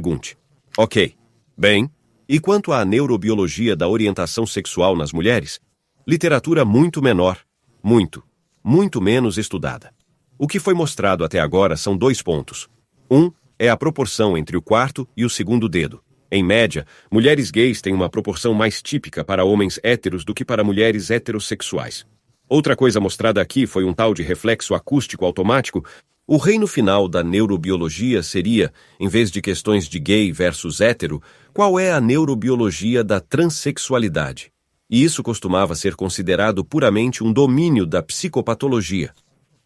Pergunte. Ok. Bem, e quanto à neurobiologia da orientação sexual nas mulheres? Literatura muito menor. Muito menos estudada. O que foi mostrado até agora são 2 pontos. Um é a proporção entre o quarto e o segundo dedo. Em média, mulheres gays têm uma proporção mais típica para homens héteros do que para mulheres heterossexuais. Outra coisa mostrada aqui foi um tal de reflexo acústico automático. O reino final da neurobiologia seria, em vez de questões de gay versus hétero, qual é a neurobiologia da transexualidade? E isso costumava ser considerado puramente um domínio da psicopatologia.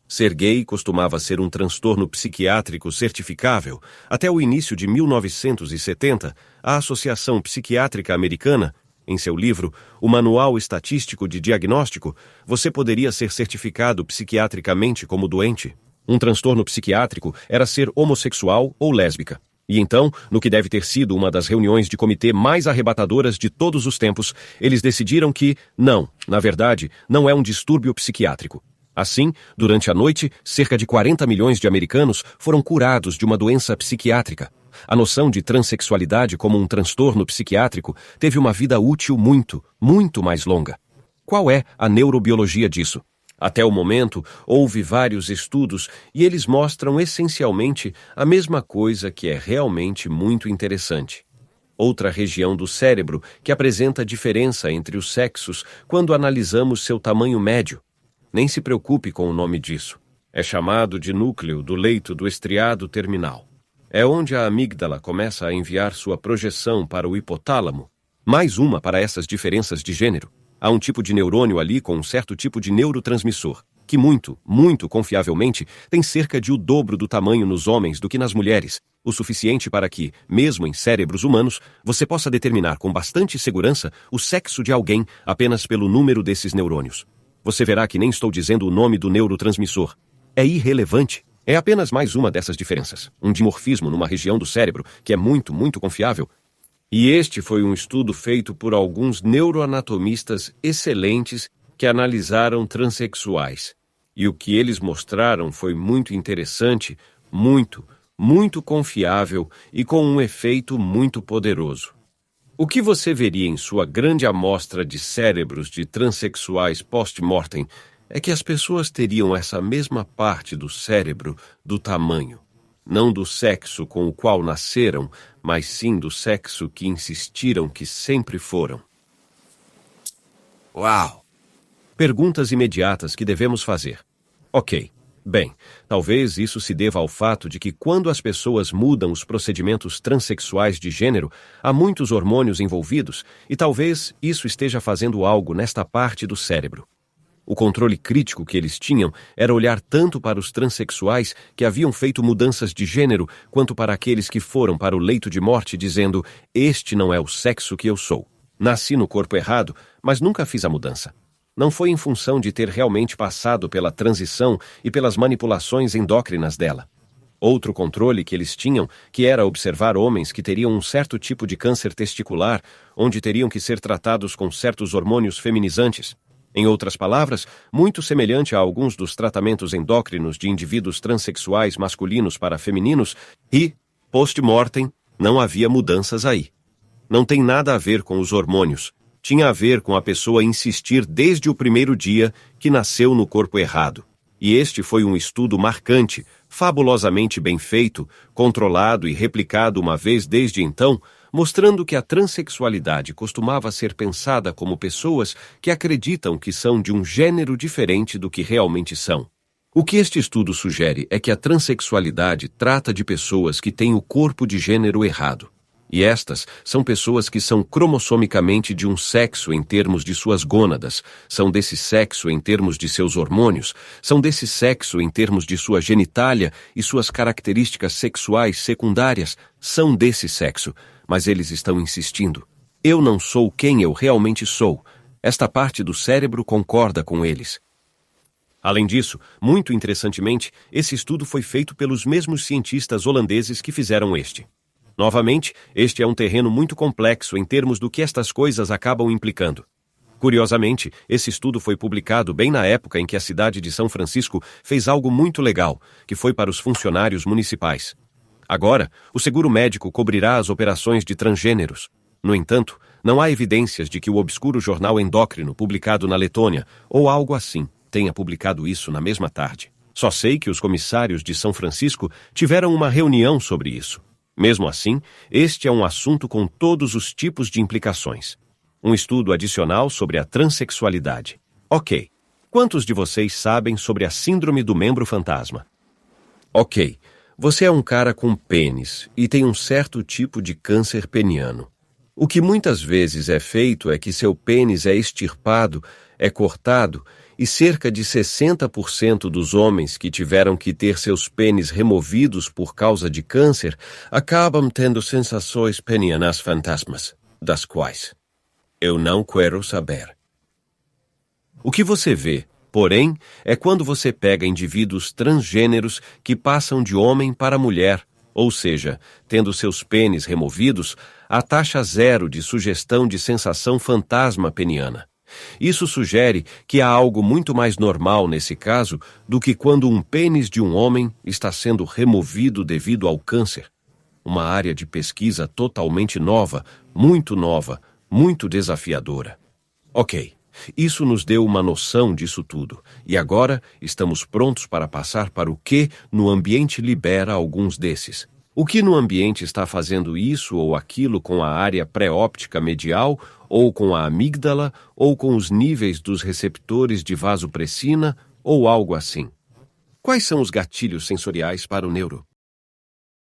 Ser gay costumava ser um transtorno psiquiátrico certificável. Até o início de 1970, a Associação Psiquiátrica Americana, em seu livro O Manual Estatístico de Diagnóstico, você poderia ser certificado psiquiatricamente como doente. Um transtorno psiquiátrico era ser homossexual ou lésbica. E então, no que deve ter sido uma das reuniões de comitê mais arrebatadoras de todos os tempos, eles decidiram que, não, na verdade, não é um distúrbio psiquiátrico. Assim, durante a noite, cerca de 40 milhões de americanos foram curados de uma doença psiquiátrica. A noção de transexualidade como um transtorno psiquiátrico teve uma vida útil muito mais longa. Qual é a neurobiologia disso? Até o momento, houve vários estudos e eles mostram essencialmente a mesma coisa que é realmente muito interessante. Outra região do cérebro que apresenta diferença entre os sexos quando analisamos seu tamanho médio. Nem se preocupe com o nome disso. É chamado de núcleo do leito do estriado terminal. É onde a amígdala começa a enviar sua projeção para o hipotálamo. Mais uma para essas diferenças de gênero. Há um tipo de neurônio ali com um certo tipo de neurotransmissor, que muito confiavelmente tem cerca de o dobro do tamanho nos homens do que nas mulheres, o suficiente para que, mesmo em cérebros humanos, você possa determinar com bastante segurança o sexo de alguém apenas pelo número desses neurônios. Você verá que nem estou dizendo o nome do neurotransmissor. É irrelevante. É apenas mais uma dessas diferenças. Um dimorfismo numa região do cérebro que é muito confiável. E este foi um estudo feito por alguns neuroanatomistas excelentes que analisaram transexuais. E o que eles mostraram foi muito interessante, muito confiável e com um efeito muito poderoso. O que você veria em sua grande amostra de cérebros de transexuais post-mortem é que as pessoas teriam essa mesma parte do cérebro do tamanho. Não do sexo com o qual nasceram, mas sim do sexo que insistiram que sempre foram. Uau! Perguntas imediatas que devemos fazer. Ok. Bem, talvez isso se deva ao fato de que quando as pessoas mudam os procedimentos transexuais de gênero, há muitos hormônios envolvidos e talvez isso esteja fazendo algo nesta parte do cérebro. O controle crítico que eles tinham era olhar tanto para os transexuais que haviam feito mudanças de gênero, quanto para aqueles que foram para o leito de morte dizendo: este não é o sexo que eu sou. Nasci no corpo errado, mas nunca fiz a mudança. Não foi em função de ter realmente passado pela transição e pelas manipulações endócrinas dela. Outro controle que eles tinham, que era observar homens que teriam um certo tipo de câncer testicular, onde teriam que ser tratados com certos hormônios feminizantes. Em outras palavras, muito semelhante a alguns dos tratamentos endócrinos de indivíduos transexuais masculinos para femininos, e, post-mortem, não havia mudanças aí. Não tem nada a ver com os hormônios. Tinha a ver com a pessoa insistir desde o primeiro dia que nasceu no corpo errado. E este foi um estudo marcante, fabulosamente bem feito, controlado e replicado uma vez desde então, mostrando que a transexualidade costumava ser pensada como pessoas que acreditam que são de um gênero diferente do que realmente são. O que este estudo sugere é que a transexualidade trata de pessoas que têm o corpo de gênero errado. E estas são pessoas que são cromossomicamente de um sexo em termos de suas gônadas, são desse sexo em termos de seus hormônios, são desse sexo em termos de sua genitália e suas características sexuais secundárias, são desse sexo, mas eles estão insistindo. Eu não sou quem eu realmente sou. Esta parte do cérebro concorda com eles. Além disso, muito interessantemente, esse estudo foi feito pelos mesmos cientistas holandeses que fizeram este. Novamente, este é um terreno muito complexo em termos do que estas coisas acabam implicando. Curiosamente, esse estudo foi publicado bem na época em que a cidade de São Francisco fez algo muito legal, que foi para os funcionários municipais. Agora, o seguro médico cobrirá as operações de transgêneros. No entanto, não há evidências de que o obscuro jornal endócrino publicado na Letônia, ou algo assim, tenha publicado isso na mesma tarde. Só sei que os comissários de São Francisco tiveram uma reunião sobre isso. Mesmo assim, este é um assunto com todos os tipos de implicações. Um estudo adicional sobre a transexualidade. Ok. Quantos de vocês sabem sobre a síndrome do membro fantasma? Ok. Você é um cara com pênis e tem um certo tipo de câncer peniano. O que muitas vezes é feito é que seu pênis é extirpado, é cortado, e cerca de 60% dos homens que tiveram que ter seus pênis removidos por causa de câncer acabam tendo sensações penianas fantasmas, das quais eu não quero saber. O que você vê, porém, é quando você pega indivíduos transgêneros que passam de homem para mulher, ou seja, tendo seus pênis removidos, a taxa zero de sugestão de sensação fantasma peniana. Isso sugere que há algo muito mais normal nesse caso do que quando um pênis de um homem está sendo removido devido ao câncer. Uma área de pesquisa totalmente nova, muito desafiadora. Ok, isso nos deu uma noção disso tudo, e agora estamos prontos para passar para o que no ambiente libera alguns desses. O que no ambiente está fazendo isso ou aquilo com a área pré-óptica medial, ou com a amígdala, ou com os níveis dos receptores de vasopressina, ou algo assim. Quais são os gatilhos sensoriais para o neuro?